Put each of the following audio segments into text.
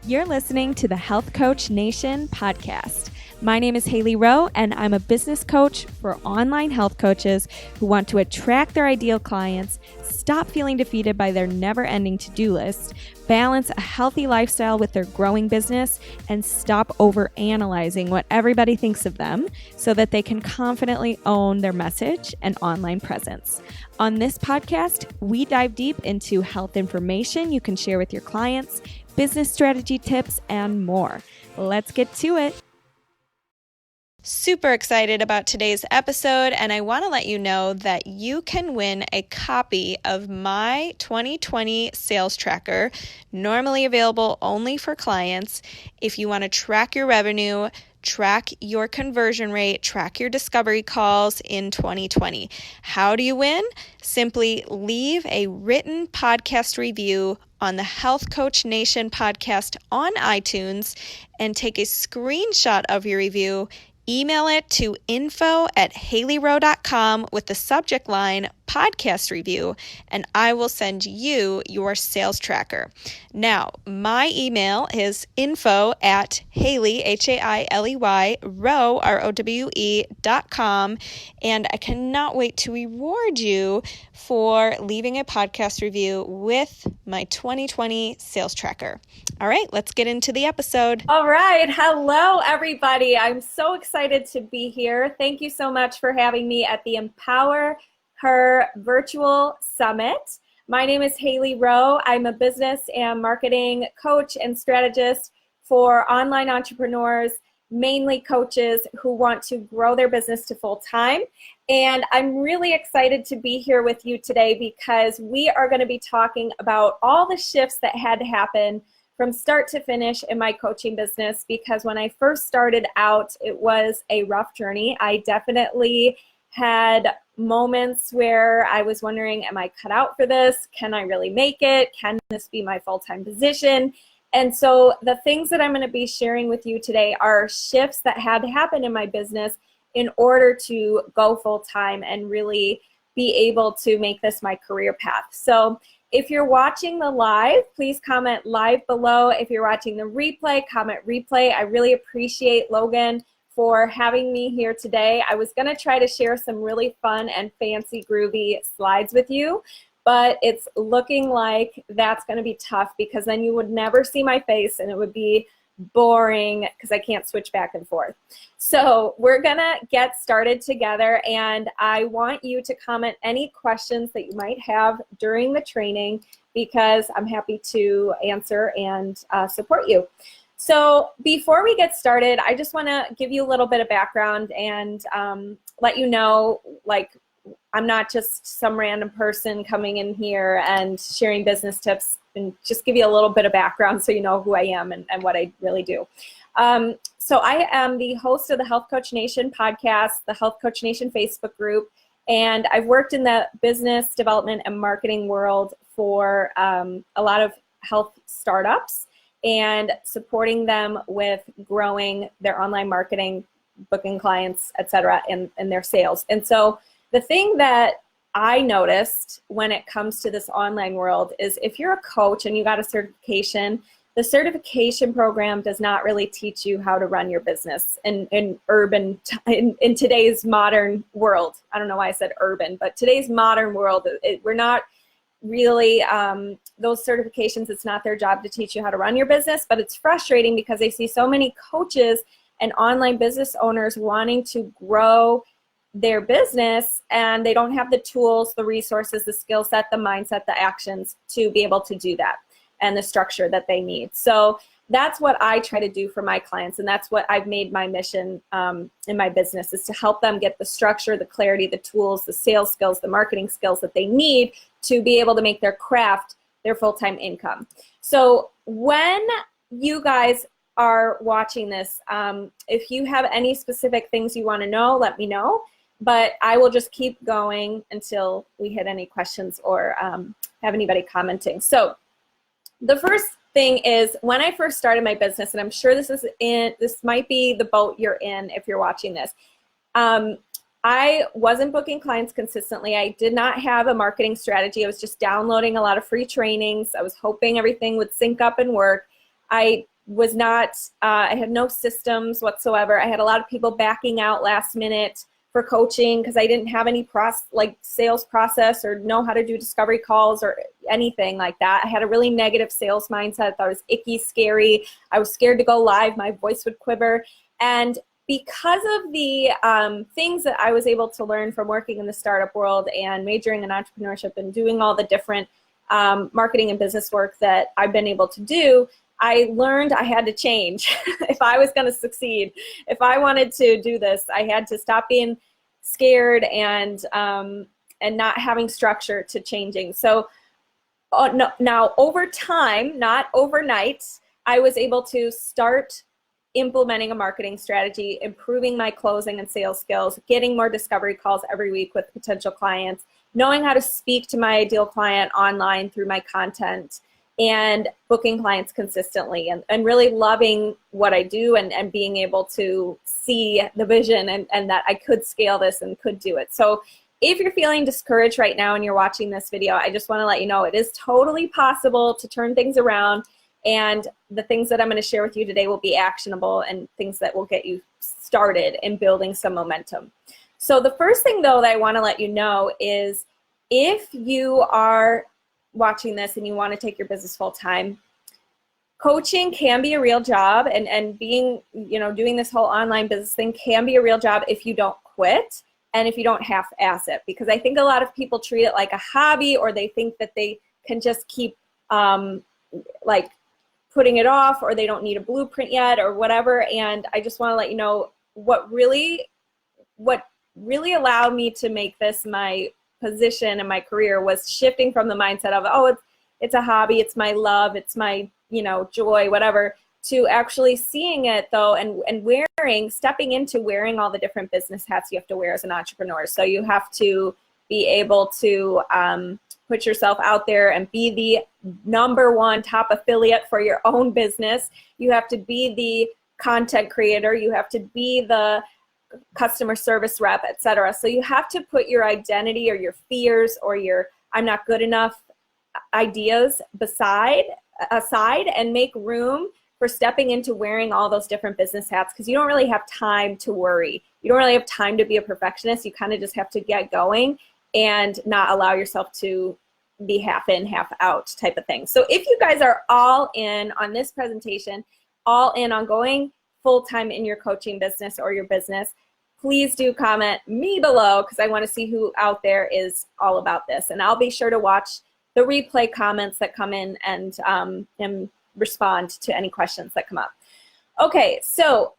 You're listening to the Health Coach Nation podcast. My name is Hailey Rowe, and I'm a business coach for online health coaches who want to attract their ideal clients, stop feeling defeated by their never-ending to-do list, balance a healthy lifestyle with their growing business, and stop over-analyzing what everybody thinks of them so that they can confidently own their message and online presence. On this podcast, we dive deep into health information you can share with your clients, business strategy tips, and more. Let's get to it. Super excited about today's episode, and I want to let you know that you can win a copy of my 2020 sales tracker, normally available only for clients. If you want to track your revenue, track your conversion rate, track your discovery calls in 2020. How do you win? Simply leave a written podcast review on the Health Coach Nation podcast on iTunes and take a screenshot of your review. Email it to info@haileyrowe.com with the subject line podcast review, and I will send you your sales tracker. Now, my email is info@Hailey, Hailey, Rowe, ROWE.com, and I cannot wait to reward you for leaving a podcast review with my 2020 sales tracker. All right, let's get into the episode. All right. Hello, everybody. I'm so excited to be here. Thank you so much for having me at the Empower Her Virtual Summit. My name is Hailey Rowe. I'm a business and marketing coach and strategist for online entrepreneurs, mainly coaches who want to grow their business to full time. And I'm really excited to be here with you today because we are going to be talking about all the shifts that had to happen from start to finish in my coaching business, because when I first started out, it was a rough journey. I definitely had moments where I was wondering, am I cut out for this? Can I really make it? Can this be my full-time position? And so the things that I'm going to be sharing with you today are shifts that had to happen in my business in order to go full-time and really be able to make this my career path. So if you're watching the live, please comment live below. If you're watching the replay, comment replay. I really appreciate Logan for having me here today. I was going to try to share some really fun and fancy groovy slides with you, but it's looking like that's going to be tough because then you would never see my face and it would be boring because I can't switch back and forth. So we're going to get started together, and I want you to comment any questions that you might have during the training because I'm happy to answer and support you. So before we get started, I just want to give you a little bit of background and let you know, like, I'm not just some random person coming in here and sharing business tips, and just give you a little bit of background so you know who I am and what I really do. So I am the host of the Health Coach Nation podcast, the Health Coach Nation Facebook group, and I've worked in the business development and marketing world for a lot of health startups and supporting them with growing their online marketing, booking clients, et cetera, and their sales. And so the thing that I noticed when it comes to this online world is if you're a coach and you got a certification, the certification program does not really teach you how to run your business in today's modern world. I don't know why I said urban, but today's modern world, we're not really, those certifications, it's not their job to teach you how to run your business, but it's frustrating because I see so many coaches and online business owners wanting to grow their business, and they don't have the tools, the resources, the skill set, the mindset, the actions to be able to do that, and the structure that they need. So that's what I try to do for my clients, and that's what I've made my mission in my business, is to help them get the structure, the clarity, the tools, the sales skills, the marketing skills that they need to be able to make their craft their full-time income. So when you guys are watching this, if you have any specific things you want to know, let me know. But I will just keep going until we hit any questions or have anybody commenting. So the first thing is, when I first started my business, and I'm sure this might be the boat you're in if you're watching this, I wasn't booking clients consistently. I did not have a marketing strategy. I was just downloading a lot of free trainings. I was hoping everything would sync up and work. I was not, I had no systems whatsoever. I had a lot of people backing out last minute for coaching because I didn't have any sales process or know how to do discovery calls or anything like that. I had a really negative sales mindset. I thought it was icky, scary. I was scared to go live. My voice would quiver. And because of the things that I was able to learn from working in the startup world and majoring in entrepreneurship and doing all the different marketing and business work that I've been able to do, I learned I had to change if I was going to succeed. If I wanted to do this, I had to stop being scared and not having structure to changing. So now over time, not overnight, I was able to start implementing a marketing strategy, improving my closing and sales skills, getting more discovery calls every week with potential clients, knowing how to speak to my ideal client online through my content, and booking clients consistently, and really loving what I do and being able to see the vision and that I could scale this and could do it. So if you're feeling discouraged right now and you're watching this video, I just want to let you know it is totally possible to turn things around, and the things that I'm going to share with you today will be actionable and things that will get you started in building some momentum. So the first thing, though, that I want to let you know is if you are watching this and you want to take your business full time, coaching can be a real job, and being, doing this whole online business thing can be a real job if you don't quit and if you don't half-ass it. Because I think a lot of people treat it like a hobby, or they think that they can just keep putting it off, or they don't need a blueprint yet or whatever. And I just want to let you know what really allowed me to make this my position in my career was shifting from the mindset of, oh, it's a hobby, it's my love, it's my joy, whatever, to actually seeing it though and stepping into wearing all the different business hats you have to wear as an entrepreneur. So you have to be able to put yourself out there and be the #1 top affiliate for your own business. You have to be the content creator, you have to be the customer service rep, etc. So you have to put your identity or your fears or your I'm not good enough ideas aside and make room for stepping into wearing all those different business hats, because you don't really have time to worry. You don't really have time to be a perfectionist. You kind of just have to get going and not allow yourself to be half in, half out type of thing. So if you guys are all in on this presentation, all in on going full-time in your coaching business or your business, please do comment me below, because I want to see who out there is all about this. And I'll be sure to watch the replay comments that come in and respond to any questions that come up. Okay, so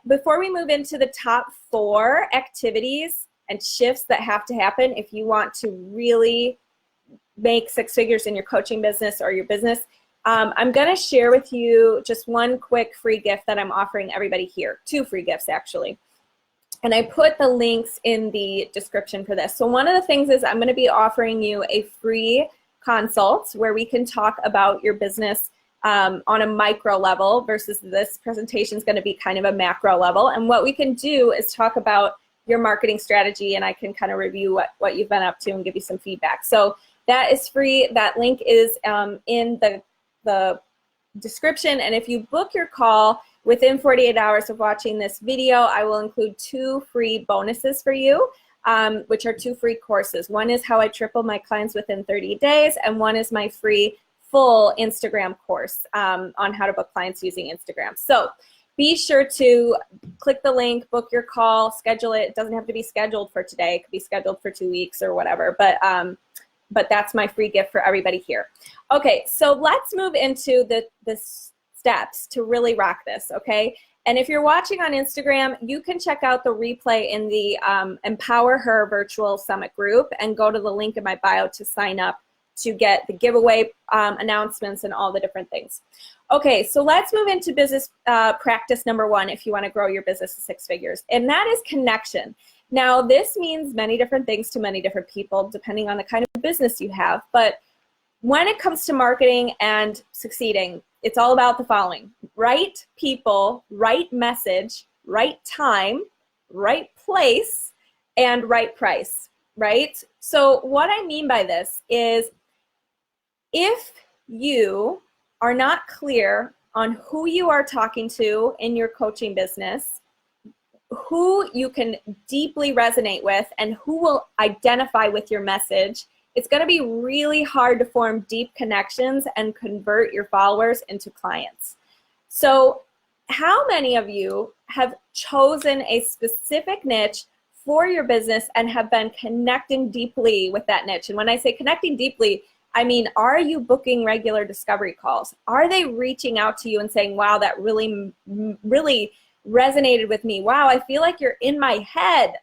before we move into the top 4 activities and shifts that have to happen if you want to really make 6 figures in your coaching business or your business, I'm going to share with you just one quick free gift that I'm offering everybody here. 2 free gifts, actually. And I put the links in the description for this. So one of the things is I'm going to be offering you a free consult where we can talk about your business on a micro level, versus this presentation is going to be kind of a macro level. And what we can do is talk about your marketing strategy, and I can kind of review what you've been up to and give you some feedback. So that is free. That link is in the description. And if you book your call within 48 hours of watching this video, I will include 2 free bonuses for you, which are 2 free courses. One is how I triple my clients within 30 days, and one is my free full Instagram course on how to book clients using Instagram. So be sure to click the link, book your call, schedule it. It doesn't have to be scheduled for today. It could be scheduled for 2 weeks or whatever, but that's my free gift for everybody here. Okay, so let's move into the steps to really rock this, okay? And if you're watching on Instagram, you can check out the replay in the Empower Her Virtual Summit group and go to the link in my bio to sign up to get the giveaway announcements and all the different things. Okay, so let's move into business practice number 1 if you want to grow your business to 6 figures, and that is connection. Now, this means many different things to many different people depending on the kind of business you have, but when it comes to marketing and succeeding, it's all about the following: right people, right message, right time, right place, and right price, right? So what I mean by this is if you are not clear on who you are talking to in your coaching business, who you can deeply resonate with, and who will identify with your message, it's going to be really hard to form deep connections and convert your followers into clients. So how many of you have chosen a specific niche for your business and have been connecting deeply with that niche? And when I say connecting deeply, I mean, are you booking regular discovery calls? Are they reaching out to you and saying, wow, that really resonated with me. Wow, I feel like you're in my head,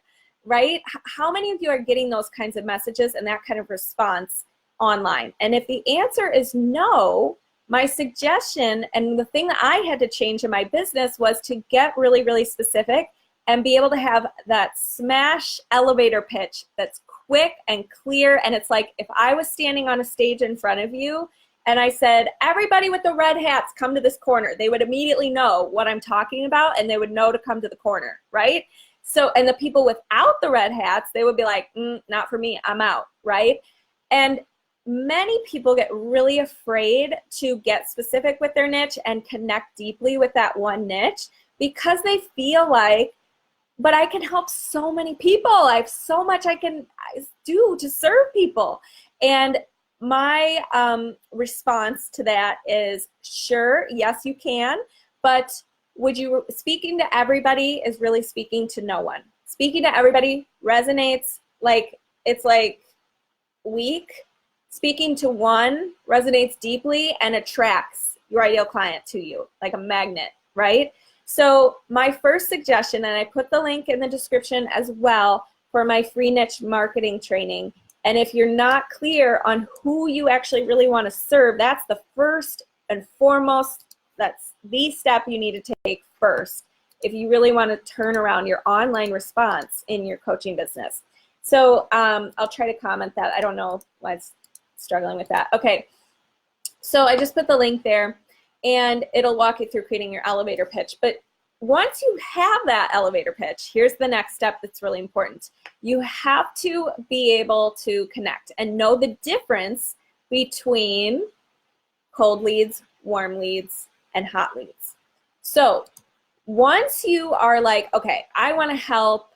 right? How many of you are getting those kinds of messages and that kind of response online? And if the answer is no, my suggestion and the thing that I had to change in my business was to get really, really specific and be able to have that smash elevator pitch that's quick and clear. And it's like if I was standing on a stage in front of you and I said, everybody with the red hats, come to this corner, they would immediately know what I'm talking about and they would know to come to the corner, right? So, and the people without the red hats, they would be like, not for me, I'm out, right? And many people get really afraid to get specific with their niche and connect deeply with that one niche because they feel like, but I can help so many people. I have so much I can do to serve people. And my response to that is, sure, yes, you can, but speaking to everybody is really speaking to no one. Speaking to everybody resonates it's like weak. Speaking to one resonates deeply and attracts your ideal client to you like a magnet, right? So my first suggestion, and I put the link in the description as well for my free niche marketing training. And if you're not clear on who you actually really want to serve, that's the first and foremost, that's the step you need to take first if you really want to turn around your online response in your coaching business. So I'll try to comment that. I don't know why it's struggling with that. Okay, so I just put the link there and it'll walk you through creating your elevator pitch. But once you have that elevator pitch, here's the next step that's really important. You have to be able to connect and know the difference between cold leads, warm leads, and hot leads. So once you are like, okay, I want to help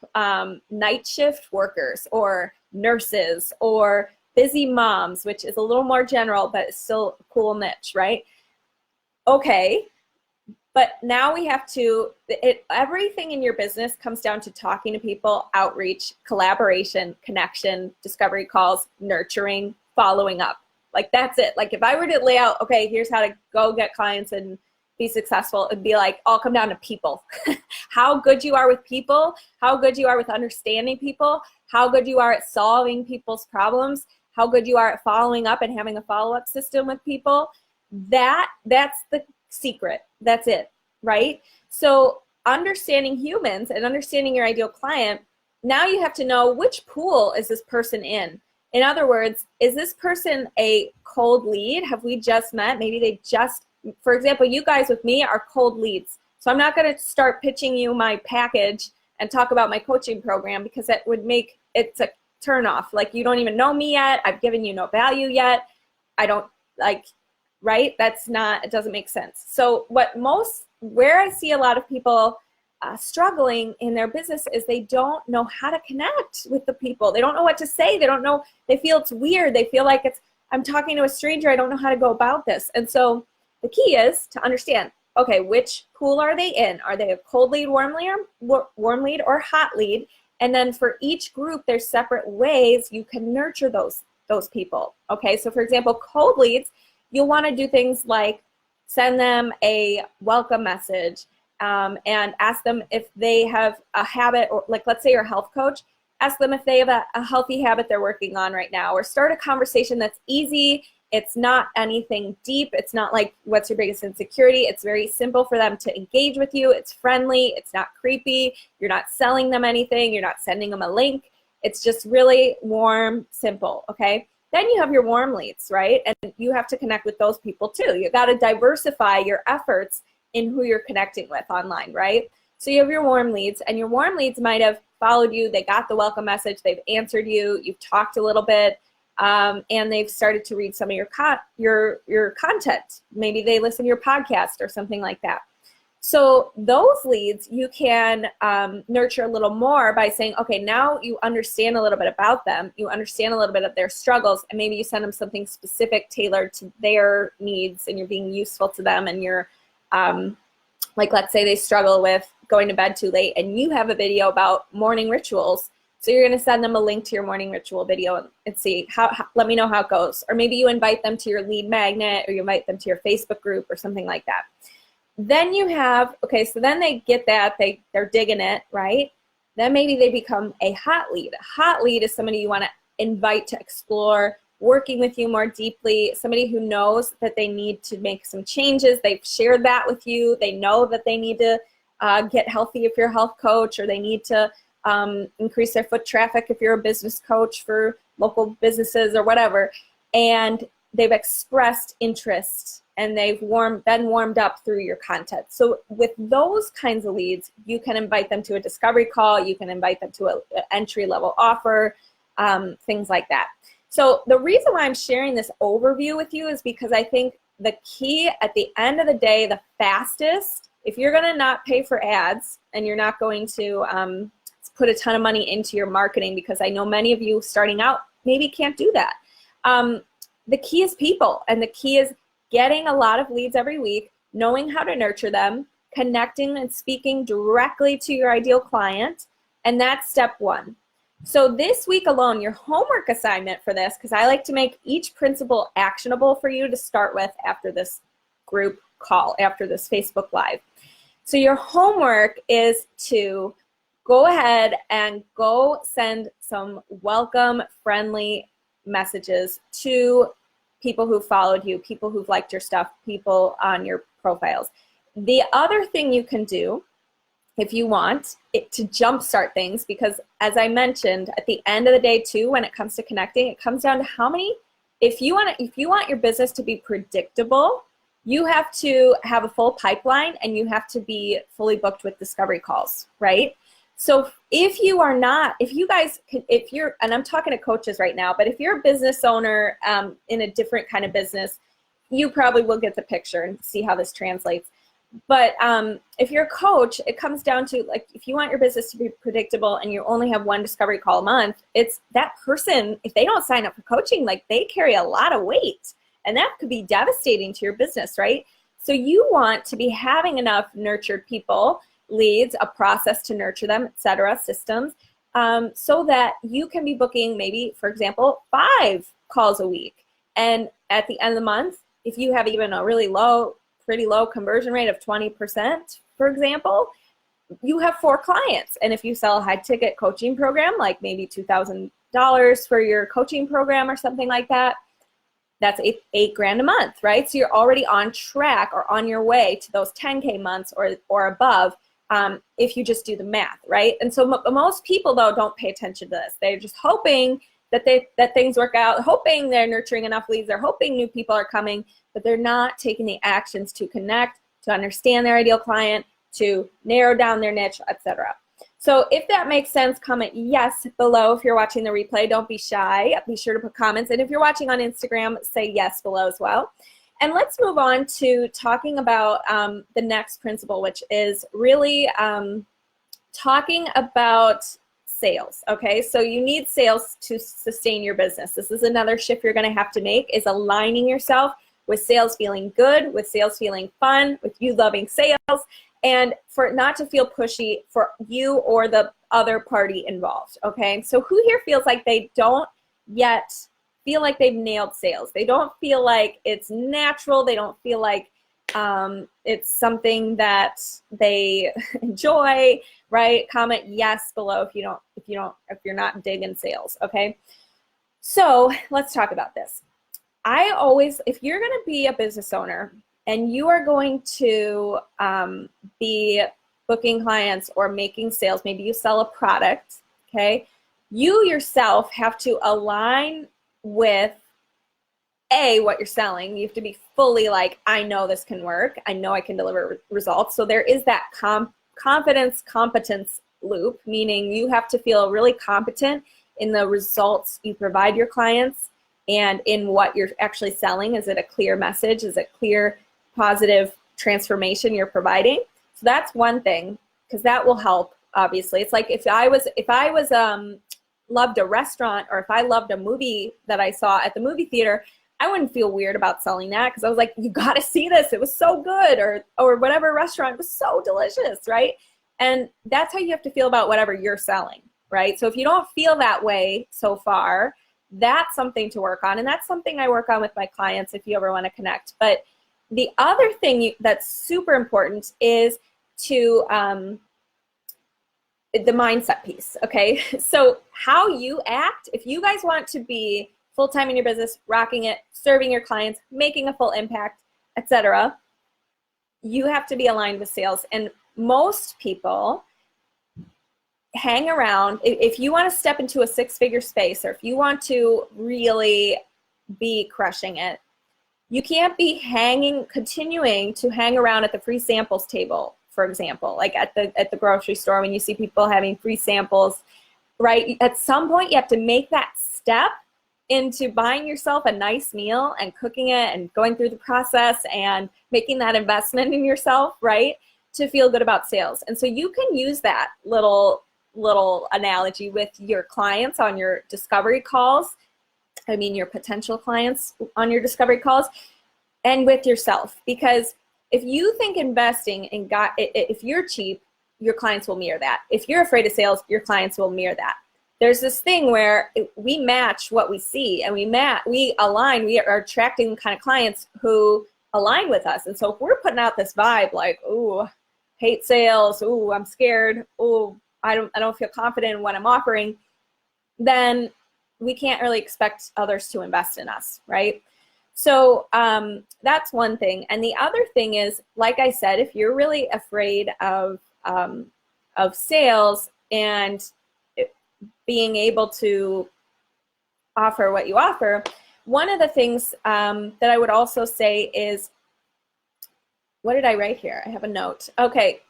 night shift workers or nurses or busy moms, which is a little more general, but it's still a cool niche, right? Okay, but now we have to, everything in your business comes down to talking to people, outreach, collaboration, connection, discovery calls, nurturing, following up. Like that's it. Like if I were to lay out, okay, here's how to go get clients and be successful, it'd be like all come down to people. How good you are with people, how good you are with understanding people, how good you are at solving people's problems, how good you are at following up and having a follow-up system with people. That's the secret. That's it, right? So understanding humans and understanding your ideal client, now you have to know which pool is this person in. In other words, is this person a cold lead? Have we just met? Maybe they just, for example, you guys with me are cold leads. So I'm not going to start pitching you my package and talk about my coaching program because that would make it's a turn off. Like you don't even know me yet. I've given you no value yet. I don't like, right? That's not, it doesn't make sense. So where I see a lot of people struggling in their business is they don't know how to connect with the people. They don't know what to say. They don't know, they feel it's weird. They feel like I'm talking to a stranger. I don't know how to go about this. And so the key is to understand, okay, which pool are they in? Are they a cold lead, warm lead, or hot lead? And then for each group, there's separate ways you can nurture those people. Okay, so for example, cold leads, you'll want to do things like send them a welcome message and ask them if they have a habit, or like let's say you're a health coach, ask them if they have a healthy habit they're working on right now, or start a conversation that's easy. It's not anything deep. It's not like what's your biggest insecurity. It's very simple for them to engage with you. It's friendly. It's not creepy. You're not selling them anything. You're not sending them a link. It's just really warm, simple, okay? Then you have your warm leads, right? And you have to connect with those people too. You got to diversify your efforts in who you're connecting with online, right? So you have your warm leads, and your warm leads might have followed you. They got the welcome message. They've answered you. You've talked a little bit. and they've started to read some of your content. Maybe they listen to your podcast or something like that. So those leads you can nurture a little more by saying, okay, now you understand a little bit about them. You understand a little bit of their struggles, and maybe you send them something specific tailored to their needs, and you're being useful to them, and you're like, let's say they struggle with going to bed too late, and you have a video about morning rituals. So you're going to send them a link to your morning ritual video and see let me know how it goes. Or maybe you invite them to your lead magnet, or you invite them to your Facebook group or something like that. Then you have, okay, so then they get that, they're digging it, right? Then maybe they become a hot lead. A hot lead is somebody you want to invite to explore working with you more deeply, somebody who knows that they need to make some changes. They've shared that with you. They know that they need to get healthy if you're a health coach, or they need to increase their foot traffic if you're a business coach for local businesses or whatever. And they've expressed interest, and they've been warmed up through your content. So with those kinds of leads, you can invite them to a discovery call. You can invite them to an entry-level offer, things like that. So the reason why I'm sharing this overview with you is because I think the key at the end of the day, the fastest, if you're going to not pay for ads and you're not going to put a ton of money into your marketing, because I know many of you starting out maybe can't do that. The key is people, and the key is getting a lot of leads every week, knowing how to nurture them, connecting and speaking directly to your ideal client, and that's step one. So this week alone, your homework assignment for this, because I like to make each principle actionable for you to start with after this group call, after this Facebook Live. So your homework is to go ahead and go send some welcome, friendly messages to people who followed you, people who've liked your stuff, people on your profiles. The other thing you can do, if you want it to jumpstart things, because as I mentioned, at the end of the day too, when it comes to connecting, it comes down to how many, if you want your business to be predictable, you have to have a full pipeline, and you have to be fully booked with discovery calls, right? So if you're, and I'm talking to coaches right now, but if you're a business owner in a different kind of business, you probably will get the picture and see how this translates. But if you're a coach, it comes down to, like, if you want your business to be predictable and you only have one discovery call a month, it's that person, if they don't sign up for coaching, like, they carry a lot of weight, and that could be devastating to your business, right? So you want to be having enough nurtured people, leads, a process to nurture them, etc., systems, so that you can be booking maybe, for example, 5 calls a week. And at the end of the month, if you have even a really pretty low conversion rate of 20%, for example, you have 4 clients. And if you sell a high ticket coaching program, like maybe $2,000 for your coaching program or something like that, that's $8,000 a month, right? So you're already on track or on your way to those 10K months or above, if you just do the math, right? And so most people, though, don't pay attention to this. They're just hoping that things work out, hoping they're nurturing enough leads, they're hoping new people are coming, but they're not taking the actions to connect, to understand their ideal client, to narrow down their niche, etc. So if that makes sense, comment yes below. If you're watching the replay, don't be shy. Be sure to put comments. And if you're watching on Instagram, say yes below as well. And let's move on to talking about the next principle, which is really talking about sales, okay? So you need sales to sustain your business. This is another shift you're gonna have to make, is aligning yourself with sales feeling good, with sales feeling fun, with you loving sales, and for it not to feel pushy for you or the other party involved, okay? So who here feels like they don't yet feel like they've nailed sales? They don't feel like it's natural. They don't feel like it's something that they enjoy, right? Comment yes below if you're not digging sales, okay? So let's talk about this. If you're going to be a business owner and you are going to be booking clients or making sales, maybe you sell a product, okay? You yourself have to align with what you're selling. You have to be fully like, I know this can work. I know I can deliver results. So there is that confidence, competence loop, meaning you have to feel really competent in the results you provide your clients, and in what you're actually selling. Is it a clear message? Is it clear, positive transformation you're providing? So that's one thing, because that will help. Obviously, it's like if I was loved a restaurant, or if I loved a movie that I saw at the movie theater, I wouldn't feel weird about selling that, because I was like, you got to see this. It was so good, or whatever restaurant was so delicious, right? And that's how you have to feel about whatever you're selling, right? So if you don't feel that way so far, that's something to work on, and that's something I work on with my clients if you ever want to connect. But the other thing that's super important is to the mindset piece, okay? So how you act, if you guys want to be full-time in your business, rocking it, serving your clients, making a full impact, etc., you have to be aligned with sales. And most people hang around. If you want to step into a six-figure space, or if you want to really be crushing it, you can't be continuing to hang around at the free samples table, for example, like at the grocery store when you see people having free samples, right? At some point, you have to make that step into buying yourself a nice meal and cooking it and going through the process and making that investment in yourself, right, to feel good about sales. And so you can use that little analogy with your clients on your discovery calls. I mean, your potential clients on your discovery calls, and with yourself. Because if you think investing in if you're cheap, your clients will mirror that. If you're afraid of sales, your clients will mirror that. There's this thing where we match what we see, and we align. We are attracting the kind of clients who align with us. And so if we're putting out this vibe like, ooh, hate sales, ooh, I'm scared, ooh, I don't feel confident in what I'm offering, then we can't really expect others to invest in us, right? So that's one thing. And the other thing is, like I said, if you're really afraid of sales and being able to offer what you offer, one of the things that I would also say is, what did I write here? I have a note. Okay,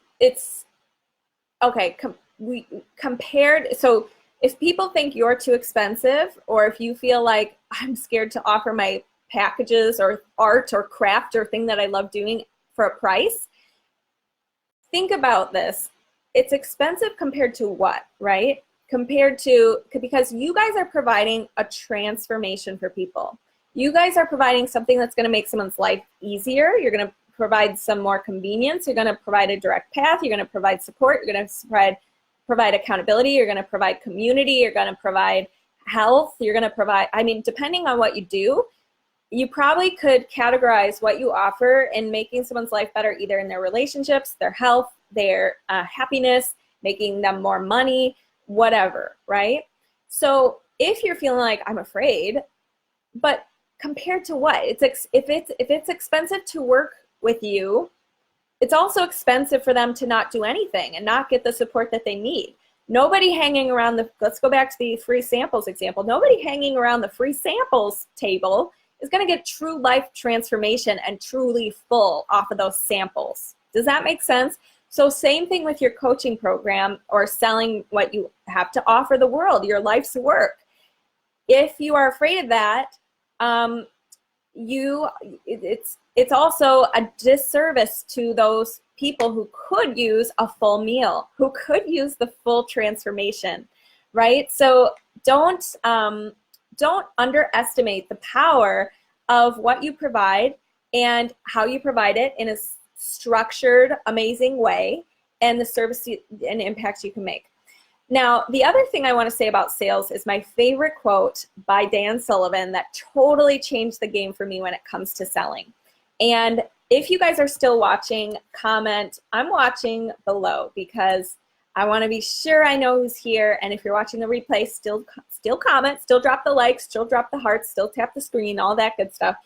we compared. So if people think you're too expensive, or if you feel like I'm scared to offer my packages or art or craft or thing that I love doing for a price, think about this. It's expensive compared to what, right? Because you guys are providing a transformation for people. You guys are providing something that's going to make someone's life easier. You're going to provide some more convenience. You're going to provide a direct path. You're going to provide support. You're going to provide accountability. You're going to provide community. You're going to provide health. You're going to provide, depending on what you do, you probably could categorize what you offer in making someone's life better, either in their relationships, their health, their happiness, making them more money, whatever, right? So if you're feeling like, I'm afraid, but compared to what? If it's expensive to work with you, it's also expensive for them to not do anything and not get the support that they need. Nobody hanging around let's go back to the free samples example. Nobody hanging around the free samples table is going to get true life transformation and truly full off of those samples. Does that make sense? So same thing with your coaching program or selling what you have to offer the world, your life's work. If you are afraid of that, it's also a disservice to those people who could use a full meal, who could use the full transformation, right? So don't underestimate the power of what you provide and how you provide it in a structured, amazing way, and the service and impact you can make. Now, the other thing I want to say about sales is my favorite quote by Dan Sullivan that totally changed the game for me when it comes to selling. And if you guys are still watching, comment, I'm watching below, because I want to be sure I know who's here. And if you're watching the replay, still comment, still drop the likes, still drop the hearts, still tap the screen, all that good stuff.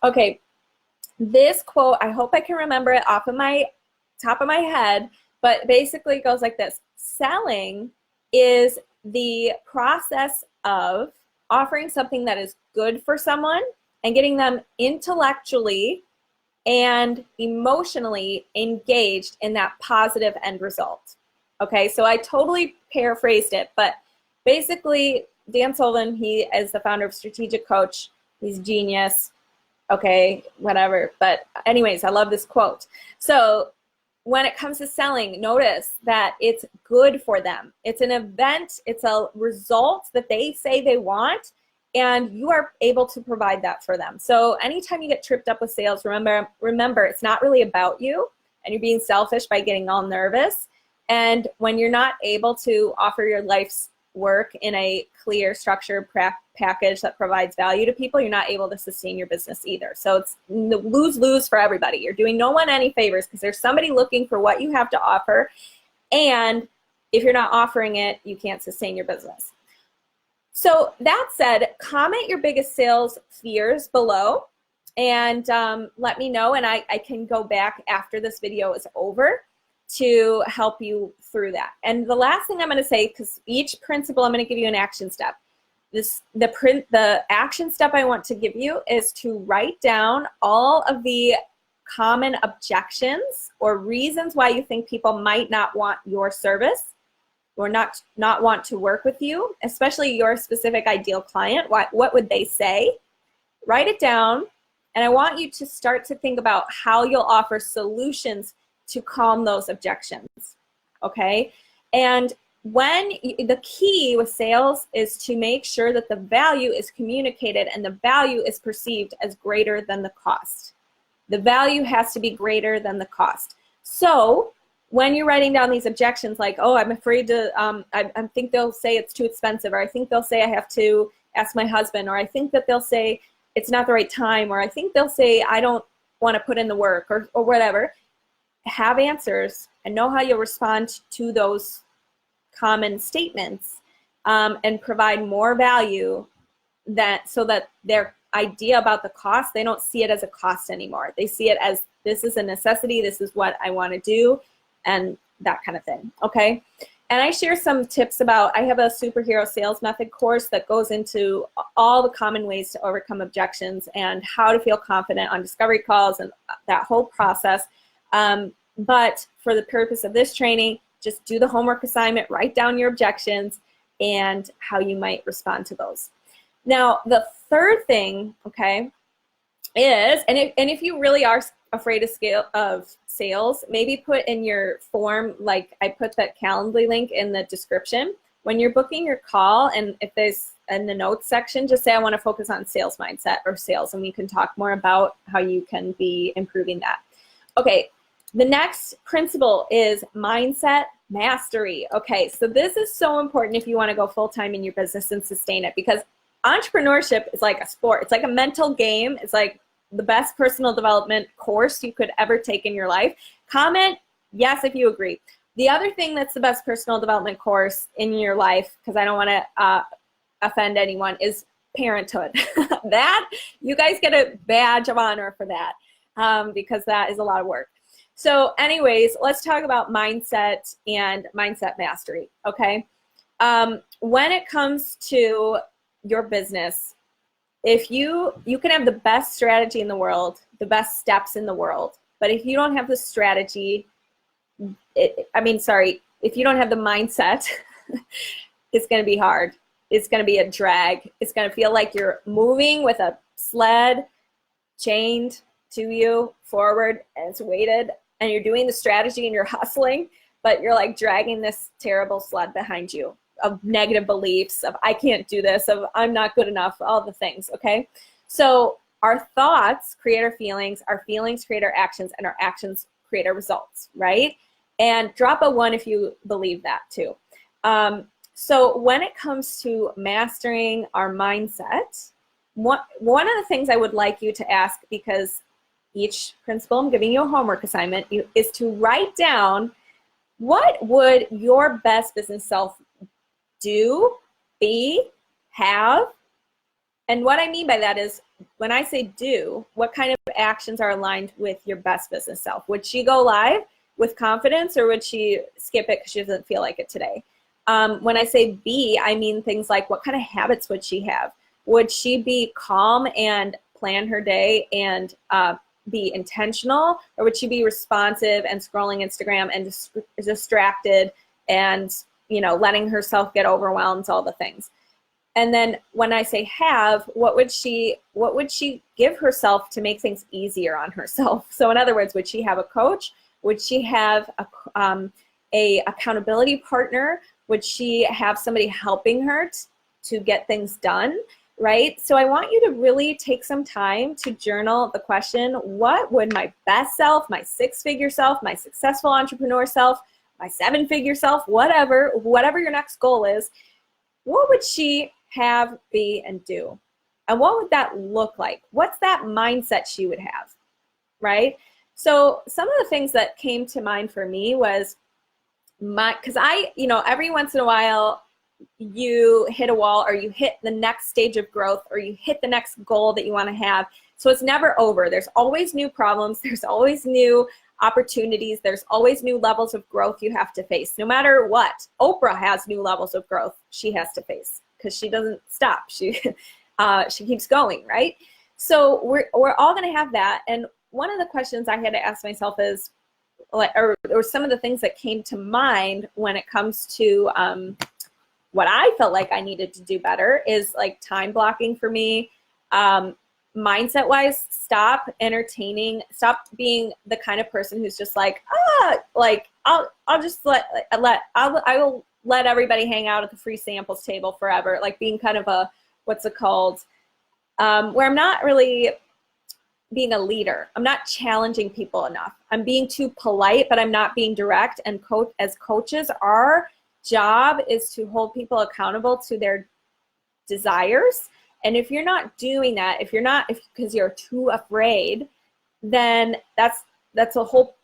Okay, this quote, I hope I can remember it off of my top of my head, but basically it goes like this. Selling is the process of offering something that is good for someone and getting them intellectually and emotionally engaged in that positive end result. Okay, so I totally paraphrased it, but basically Dan Sullivan, he is the founder of Strategic Coach, He's genius. Okay, whatever. But anyways, I love this quote. So when it comes to selling, notice that it's good for them. It's an event. It's a result that they say they want, and you are able to provide that for them. So anytime you get tripped up with sales, remember it's not really about you, and you're being selfish by getting all nervous. And when you're not able to offer your life's work in a clear, structured package that provides value to people, you're not able to sustain your business either. So it's lose-lose for everybody. You're doing no one any favors because there's somebody looking for what you have to offer. And if you're not offering it, you can't sustain your business. So that said, comment your biggest sales fears below and let me know. And I can go back after this video is over to help you through that. And the last thing I'm going to say, because each principle I'm going to give you an action step. The action step I want to give you is to write down all of the common objections or reasons why you think people might not want your service or not want to work with you, especially your specific ideal client. What would they say? Write it down, and I want you to start to think about how you'll offer solutions to calm those objections, okay? And the key with sales is to make sure that the value is communicated and the value is perceived as greater than the cost. The value has to be greater than the cost. So when you're writing down these objections like, oh, I'm afraid to, I think they'll say it's too expensive, or I think they'll say I have to ask my husband, or I think that they'll say it's not the right time, or I think they'll say I don't want to put in the work, or whatever. Have answers and know how you'll respond to those common statements and provide more value so that their idea about the cost, they don't see it as a cost anymore. They see it as this is a necessity, this is what I want to do, and that kind of thing, okay? And I share some tips about, I have a superhero sales method course that goes into all the common ways to overcome objections and how to feel confident on discovery calls and that whole process. But for the purpose of this training, just do the homework assignment, write down your objections and how you might respond to those. Now, the third thing, okay, is, and if you really are afraid of sales, maybe put in your form, like I put that Calendly link in the description. When you're booking your call, and if there's in the notes section, just say I want to focus on sales mindset or sales, and we can talk more about how you can be improving that. Okay. The next principle is mindset mastery. Okay, so this is so important if you want to go full-time in your business and sustain it, because entrepreneurship is like a sport. It's like a mental game. It's like the best personal development course you could ever take in your life. Comment yes if you agree. The other thing that's the best personal development course in your life, because I don't want to offend anyone, is parenthood. That, you guys get a badge of honor for that because that is a lot of work. So anyways, let's talk about mindset and mindset mastery, okay? When it comes to your business, if you can have the best strategy in the world, the best steps in the world, but if you don't have the strategy, if you don't have the mindset, it's going to be hard. It's going to be a drag. It's going to feel like you're moving with a sled chained to you forward, and it's weighted, and you're doing the strategy and you're hustling, but you're like dragging this terrible sled behind you of negative beliefs, of I can't do this, of I'm not good enough, all the things, okay? So our thoughts create our feelings create our actions, and our actions create our results, right? And drop a 1 if you believe that too. So when it comes to mastering our mindset, one of the things I would like you to ask, because each principle I'm giving you a homework assignment, is to write down what would your best business self do, be, have. And what I mean by that is, when I say do, what kind of actions are aligned with your best business self? Would she go live with confidence, or would she skip it because she doesn't feel like it today? When I say be, I mean things like, what kind of habits would she have? Would she be calm and plan her day and be intentional, or would she be responsive and scrolling Instagram and distracted and letting herself get overwhelmed, all the things? And then when I say have, what would she give herself to make things easier on herself? So in other words, would she have a coach? Would she have a accountability partner? Would she have somebody helping her to get things done? Right? So I want you to really take some time to journal the question, what would my best self, my six-figure self, my successful entrepreneur self, my seven-figure self, whatever your next goal is, what would she have, be, and do? And what would that look like? What's that mindset she would have, right? So some of the things that came to mind for me was because every once in a while, you hit a wall or you hit the next stage of growth or you hit the next goal that you want to have. So it's never over. There's always new problems. There's always new opportunities. There's always new levels of growth you have to face. No matter what, Oprah has new levels of growth she has to face because she doesn't stop. She keeps going, right? So we're all going to have that. And one of the questions I had to ask myself is, or some of the things that came to mind when it comes to what I felt like I needed to do better is like time blocking for me. Mindset wise, stop being the kind of person who's just like, I'll just I will let everybody hang out at the free samples table forever. Like being kind of a, what's it called? Where I'm not really being a leader. I'm not challenging people enough. I'm being too polite, but I'm not being direct. And as coaches, our job is to hold people accountable to their desires. And if you're not doing that, because you're too afraid, then that's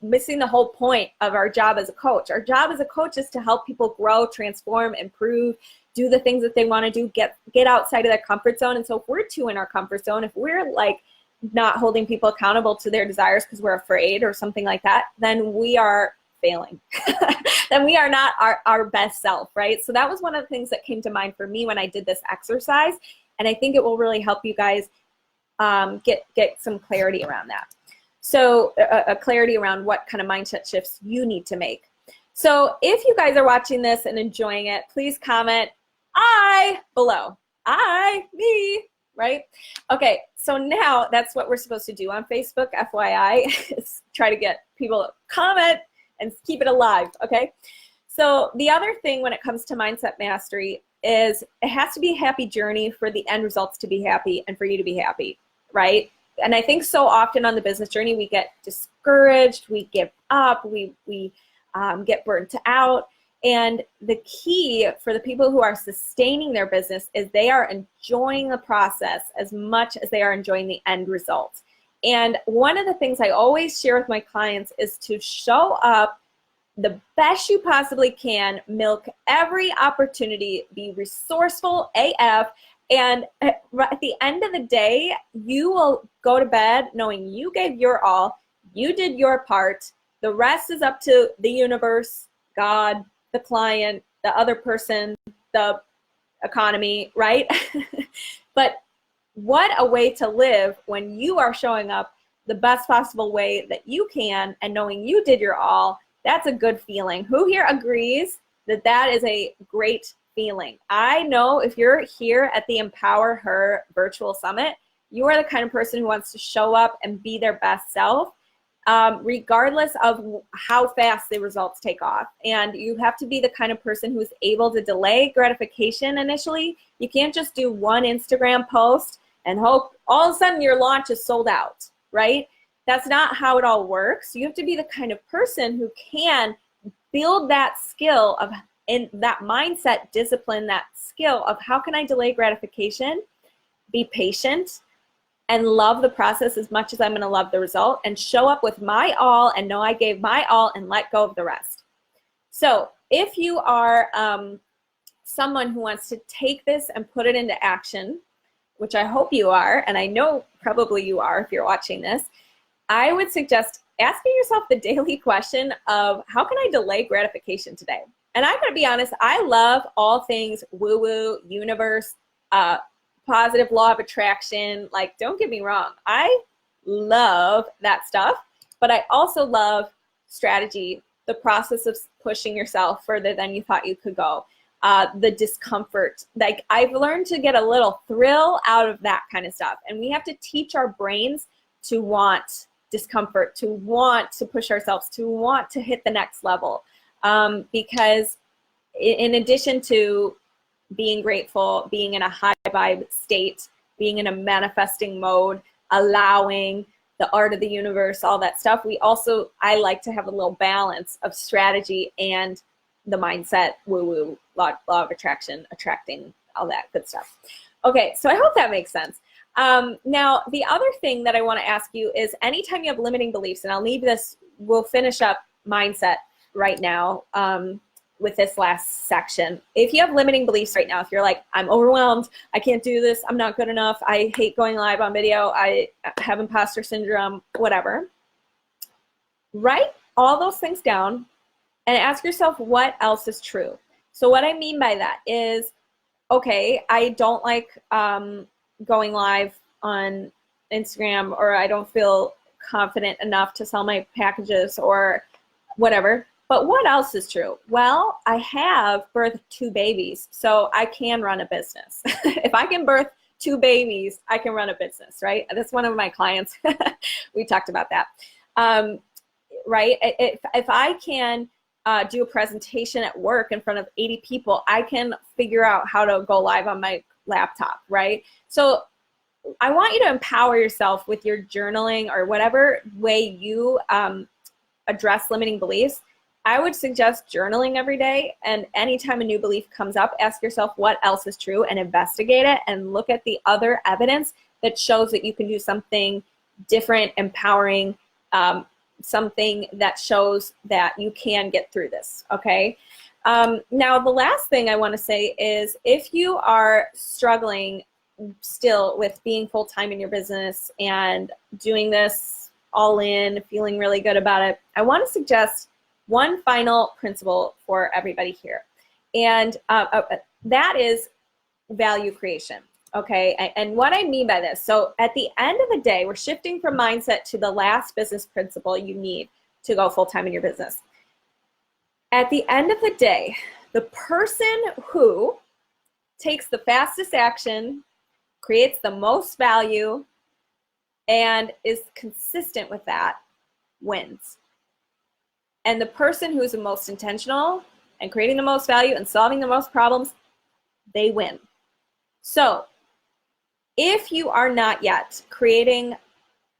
missing the whole point of our job as a coach. Our job as a coach is to help people grow, transform, improve, do the things that they want to do, get outside of their comfort zone. And so if we're too in our comfort zone, if we're like not holding people accountable to their desires because we're afraid or something like that, then we are failing. Then we are not our best self, right? So that was one of the things that came to mind for me when I did this exercise. And I think it will really help you guys get some clarity around that. So a clarity around what kind of mindset shifts you need to make. So if you guys are watching this and enjoying it, please comment I below. I, me, right? Okay, so now that's what we're supposed to do on Facebook, FYI, is try to get people to comment and keep it alive, okay? So the other thing when it comes to mindset mastery is it has to be a happy journey for the end results to be happy and for you to be happy, right? And I think so often on the business journey, we get discouraged, we give up, we get burnt out. And the key for the people who are sustaining their business is they are enjoying the process as much as they are enjoying the end result. And one of the things I always share with my clients is to show up the best you possibly can, milk every opportunity, be resourceful AF, and at the end of the day, you will go to bed knowing you gave your all, you did your part, the rest is up to the universe, God, the client, the other person, the economy, right? But what a way to live when you are showing up the best possible way that you can and knowing you did your all. That's a good feeling. Who here agrees that that is a great feeling? I know if you're here at the Empower Her Virtual Summit, you are the kind of person who wants to show up and be their best self, regardless of how fast the results take off. And you have to be the kind of person who's able to delay gratification initially. You can't just do one Instagram post and hope all of a sudden your launch is sold out, right? That's not how it all works. You have to be the kind of person who can build that skill of, in that mindset, discipline, that skill of how can I delay gratification, be patient, and love the process as much as I'm going to love the result, and show up with my all and know I gave my all and let go of the rest. So if you are someone who wants to take this and put it into action, which I hope you are, and I know probably you are if you're watching this, I would suggest asking yourself the daily question of how can I delay gratification today? And I'm going to be honest, I love all things woo-woo, universe, positive law of attraction. Like, don't get me wrong, I love that stuff, but I also love strategy, the process of pushing yourself further than you thought you could go. the discomfort. Like, I've learned to get a little thrill out of that kind of stuff. And we have to teach our brains to want discomfort, to want to push ourselves, to want to hit the next level. Because in addition to being grateful, being in a high vibe state, being in a manifesting mode, allowing the art of the universe, all that stuff, I like to have a little balance of strategy and the mindset, woo-woo, law of attraction, attracting, all that good stuff. Okay, so I hope that makes sense. Now, the other thing that I want to ask you is, anytime you have limiting beliefs, and I'll leave this, we'll finish up mindset right now with this last section. If you have limiting beliefs right now, if you're like, I'm overwhelmed, I can't do this, I'm not good enough, I hate going live on video, I have imposter syndrome, whatever, write all those things down and ask yourself what else is true. So what I mean by that is, okay, I don't like going live on Instagram, or I don't feel confident enough to sell my packages or whatever. But what else is true? Well, I have birthed 2 babies, so I can run a business. If I can birth 2 babies, I can run a business, right? That's one of my clients. We talked about that, right? If I can do a presentation at work in front of 80 people, I can figure out how to go live on my laptop, right? So I want you to empower yourself with your journaling, or whatever way you address limiting beliefs. I would suggest journaling every day, and anytime a new belief comes up, ask yourself what else is true and investigate it, and look at the other evidence that shows that you can do something different, empowering, something that shows that you can get through this, okay? Now, the last thing I want to say is, if you are struggling still with being full-time in your business and doing this all in, feeling really good about it, I want to suggest one final principle for everybody here. And that is value creation, okay? And what I mean by this, so at the end of the day, we're shifting from mindset to the last business principle you need to go full-time in your business. At the end of the day, the person who takes the fastest action, creates the most value, and is consistent with that wins. And the person who's the most intentional and creating the most value and solving the most problems, they win. So if you are not yet creating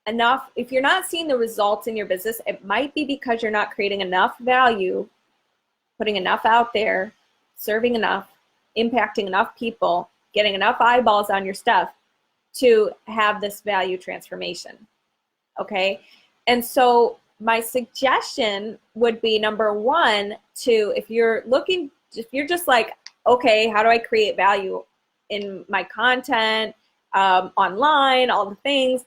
enough, if you're not seeing the results in your business, it might be because you're not creating enough value, putting enough out there, serving enough, impacting enough people, getting enough eyeballs on your stuff to have this value transformation, okay? And so my suggestion would be, number one, if you're just like, okay, how do I create value in my content, online, all the things,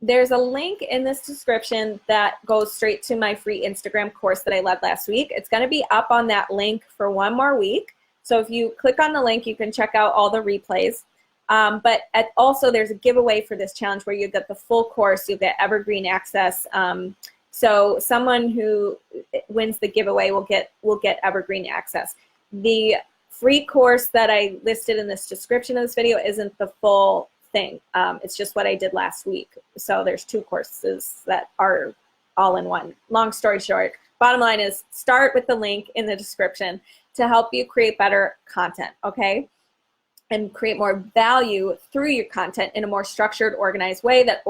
there's a link in this description that goes straight to my free Instagram course that I led last week. It's going to be up on that link for 1 more week. So if you click on the link, you can check out all the replays. But also there's a giveaway for this challenge where you get the full course, you'll get evergreen access. So someone who wins the giveaway will get evergreen access. The free course that I listed in this description of this video isn't the full thing. It's just what I did last week. So there's 2 courses that are all in one. Long story short, bottom line is, start with the link in the description to help you create better content, okay? And create more value through your content in a more structured, organized way that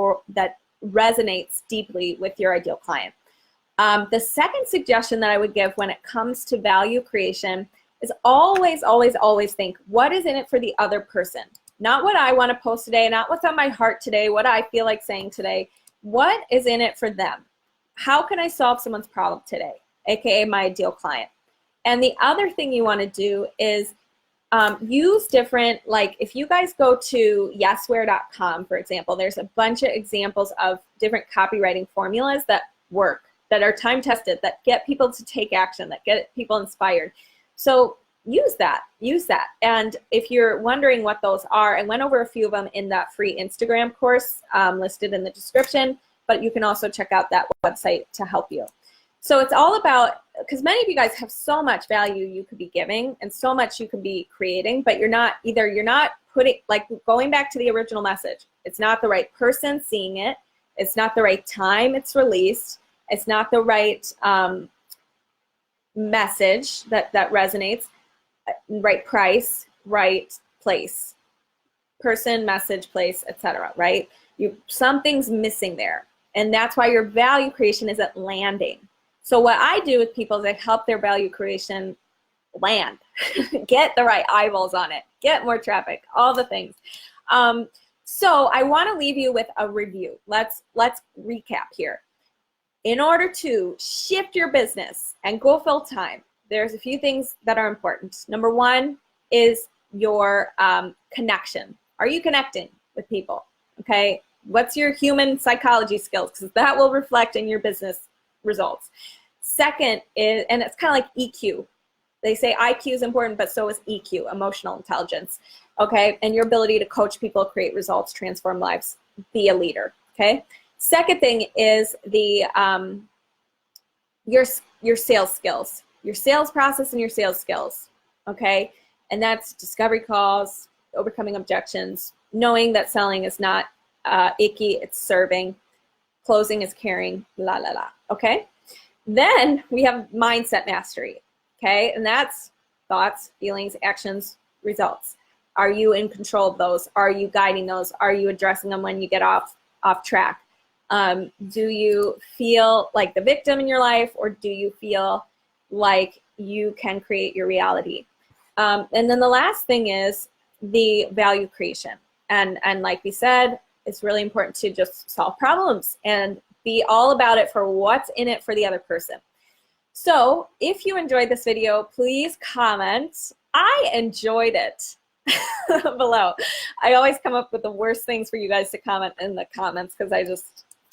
resonates deeply with your ideal client. The second suggestion that I would give when it comes to value creation is always, always, always think, what is in it for the other person? Not what I want to post today, not what's on my heart today, what I feel like saying today. What is in it for them? How can I solve someone's problem today, aka my ideal client? And the other thing you want to do is use different, like if you guys go to yesware.com, for example, there's a bunch of examples of different copywriting formulas that work, that are time tested, that get people to take action, that get people inspired. So use that. And if you're wondering what those are, I went over a few of them in that free Instagram course listed in the description, but you can also check out that website to help you. So it's all about, because many of you guys have so much value you could be giving and so much you could be creating, but you're not putting, like going back to the original message, it's not the right person seeing it. It's not the right time it's released. It's not the right message that resonates, right price, right place, person, message, place, etc. Right? Something's missing there. And that's why your value creation isn't landing. So what I do with people is I help their value creation land, get the right eyeballs on it, get more traffic, all the things. So I want to leave you with a review. Let's recap here. In order to shift your business and go full time, there's a few things that are important. Number one is your connection. Are you connecting with people? Okay. What's your human psychology skills? Because that will reflect in your business results. Second is, and it's kind of like EQ. They say IQ is important, but so is EQ, emotional intelligence. Okay, and your ability to coach people, create results, transform lives, be a leader. Okay. Second thing is the your sales skills, your sales process, and your sales skills. Okay, and that's discovery calls, overcoming objections, knowing that selling is not icky, it's serving, closing is caring, la la la. Okay. Then we have mindset mastery. Okay, and that's thoughts, feelings, actions, results. Are you in control of those? Are you guiding those? Are you addressing them when you get off track? Do you feel like the victim in your life, or do you feel like you can create your reality? And then the last thing is the value creation. And like we said, it's really important to just solve problems and be all about it for what's in it for the other person. So if you enjoyed this video, please comment. I enjoyed it below. I always come up with the worst things for you guys to comment in the comments because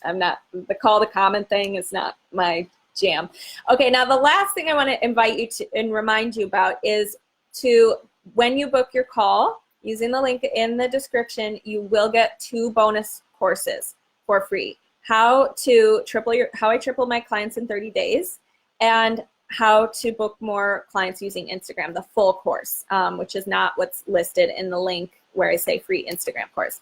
I'm not, the call to comment thing is not my jam. Okay, now the last thing I want to invite you to and remind you about is to, when you book your call, using the link in the description, you will get 2 bonus courses for free. How I triple my clients in 30 days, and how to book more clients using Instagram, the full course, which is not what's listed in the link where I say free Instagram course.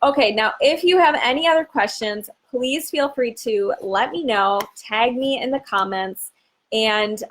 Okay, now if you have any other questions, please feel free to let me know, tag me in the comments, and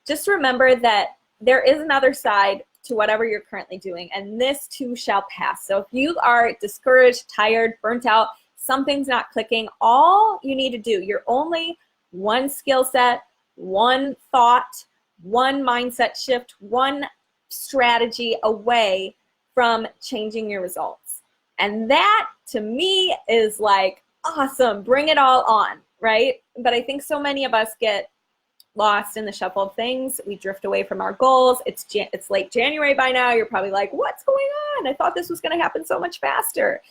just remember that there is another side to whatever you're currently doing, and this too shall pass. So if you are discouraged, tired, burnt out, something's not clicking, all you need to do, you're only one skill set, one thought, one mindset shift, one strategy away from changing your results. And that to me is like awesome, bring it all on, right? But I think so many of us get lost in the shuffle of things. We drift away from our goals. It's late January by now. You're probably like, what's going on? I thought this was going to happen so much faster.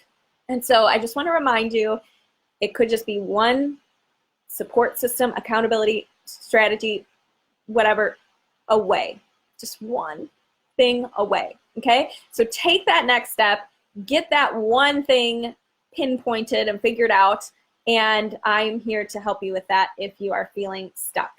And so I just want to remind you, it could just be one support system, accountability, strategy, whatever, away. Just one thing away, okay? So take that next step, get that one thing pinpointed and figured out, and I'm here to help you with that if you are feeling stuck.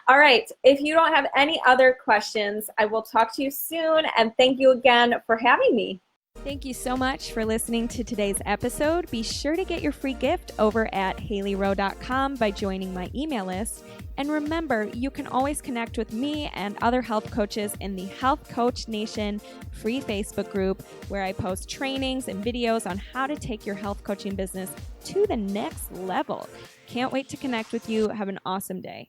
All right, if you don't have any other questions, I will talk to you soon, and thank you again for having me. Thank you so much for listening to today's episode. Be sure to get your free gift over at HaileyRowe.com by joining my email list. And remember, you can always connect with me and other health coaches in the Health Coach Nation free Facebook group, where I post trainings and videos on how to take your health coaching business to the next level. Can't wait to connect with you. Have an awesome day.